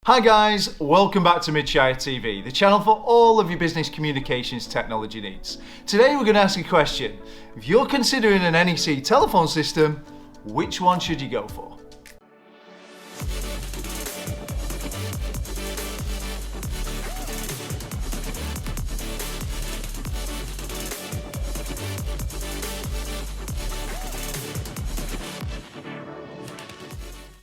Hi guys, welcome back to Midshire TV, the channel for all of your business communications technology needs. Today we're going to ask a question. If you're considering an NEC telephone system, which one should you go for?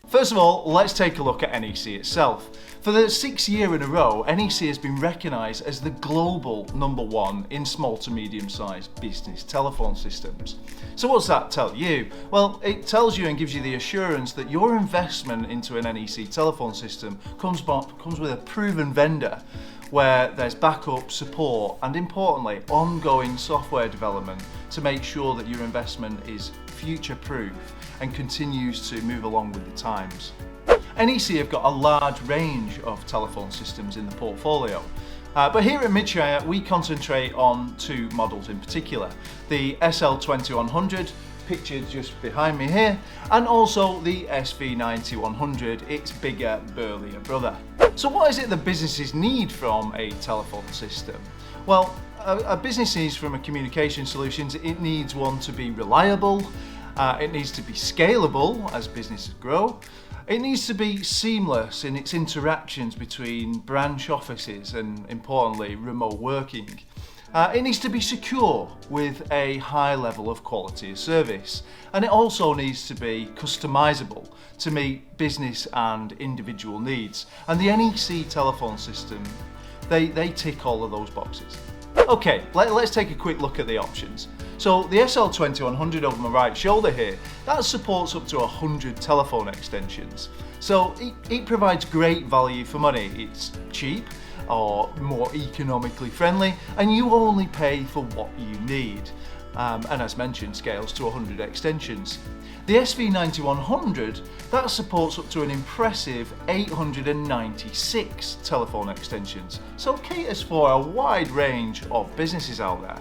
First of all, let's take a look at NEC itself. For the 6th year in a row, NEC has been recognised as the global #1 in small to medium-sized business telephone systems. So what's that tell you? Well, it tells you and gives you the assurance that your investment into an NEC telephone system comes with a proven vendor where there's backup, support and importantly, ongoing software development to make sure that your investment is future-proof and continues to move along with the times. NEC have got a large range of telephone systems in the portfolio, but here at Midshire we concentrate on two models in particular, the SL2100, pictured just behind me here, and also the SV9100, its bigger, burlier brother. So what is it that businesses need from a telephone system? Well, a business needs from a communication solutions, it needs one to be reliable, it needs to be scalable as businesses grow. It needs to be seamless in its interactions between branch offices and, importantly, remote working. It needs to be secure with a high level of quality of service. And it also needs to be customizable to meet business and individual needs. And the NEC telephone system, they tick all of those boxes. Okay, let's take a quick look at the options. So the SL2100 over my right shoulder here, that supports up to 100 telephone extensions. So it provides great value for money. It's cheap or more economically friendly and you only pay for what you need. And as mentioned, scales to 100 extensions. The SV9100, that supports up to an impressive 896 telephone extensions, so caters for a wide range of businesses out there.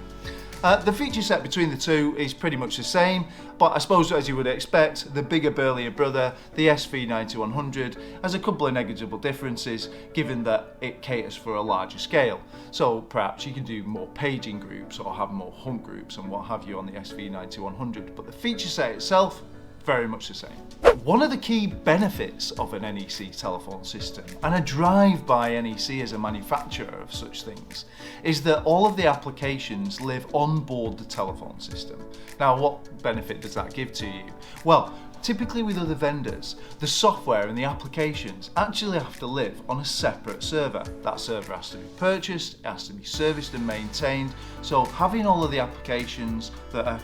The feature set between the two is pretty much the same, but I suppose as you would expect, the bigger burlier brother, the SV9100, has a couple of negligible differences given that it caters for a larger scale. So perhaps you can do more paging groups or have more hunt groups and what have you on the SV9100, but the feature set itself, very much the same. One of the key benefits of an NEC telephone system, and a drive by NEC as a manufacturer of such things, is that all of the applications live on board the telephone system. Now, what benefit does that give to you? Well, typically with other vendors, the software and the applications actually have to live on a separate server. That server has to be purchased, it has to be serviced and maintained, so having all of the applications that are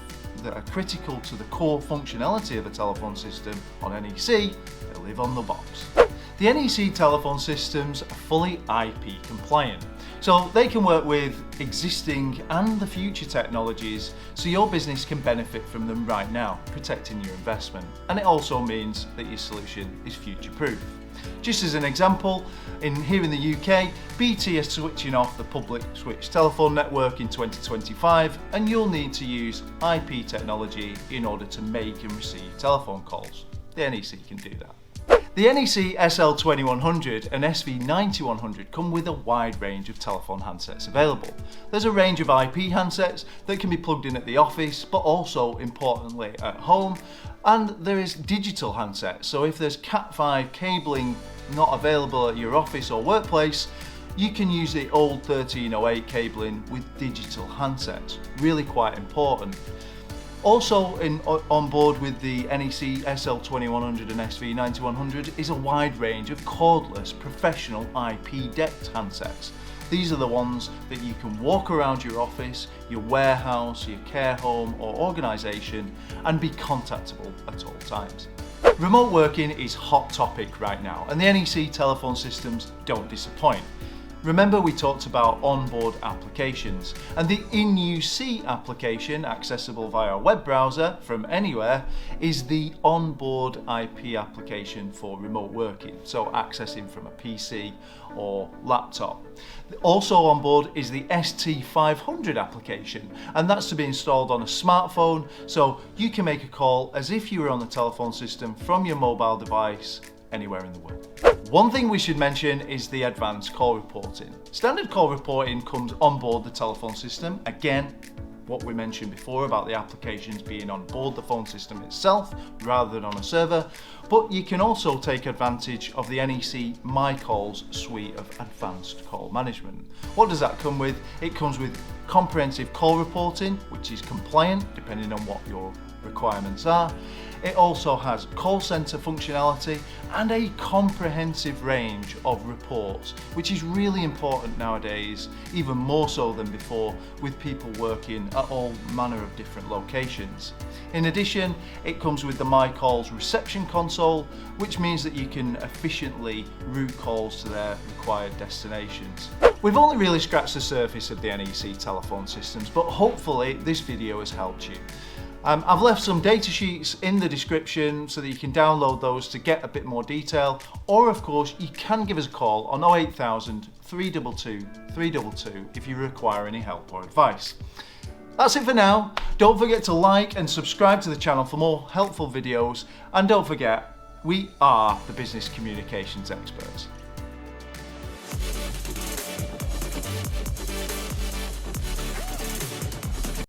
critical to the core functionality of a telephone system on NEC, they live on the box. The NEC telephone systems are fully IP compliant, so they can work with existing and the future technologies, so your business can benefit from them right now, protecting your investment. And it also means that your solution is future-proof. Just as an example, here in the UK, BT is switching off the public switch telephone network in 2025 and you'll need to use IP technology in order to make and receive telephone calls. The NEC can do that. The NEC SL2100 and SV9100 come with a wide range of telephone handsets available. There's a range of IP handsets that can be plugged in at the office, but also importantly at home. And there is digital handsets, so if there's Cat5 cabling not available at your office or workplace, you can use the old 1308 cabling with digital handsets. Really quite important. Also on board with the NEC SL2100 and SV9100 is a wide range of cordless professional IP decked handsets. These are the ones that you can walk around your office, your warehouse, your care home or organisation and be contactable at all times. Remote working is hot topic right now and the NEC telephone systems don't disappoint. Remember we talked about onboard applications and the NEC application accessible via a web browser from anywhere is the onboard IP application for remote working, so accessing from a PC or laptop. Also on board is the ST500 application and that's to be installed on a smartphone so you can make a call as if you were on the telephone system from your mobile device anywhere in the world. One thing we should mention is the advanced call reporting. Standard call reporting comes on board the telephone system. Again, what we mentioned before about the applications being on board the phone system itself rather than on a server, but you can also take advantage of the NEC My Calls suite of advanced call management. What does that come with? It comes with comprehensive call reporting, which is compliant depending on what your requirements are. It also has call center functionality and a comprehensive range of reports, which is really important nowadays, even more so than before, with people working at all manner of different locations. In addition, it comes with the My Calls reception console, which means that you can efficiently route calls to their required destinations. We've only really scratched the surface of the NEC telephone systems, but hopefully this video has helped you. I've left some data sheets in the description so that you can download those to get a bit more detail, or of course you can give us a call on 08000 322 322 if you require any help or advice. That's it for now. Don't forget to like and subscribe to the channel for more helpful videos, and don't forget, we are the business communications experts.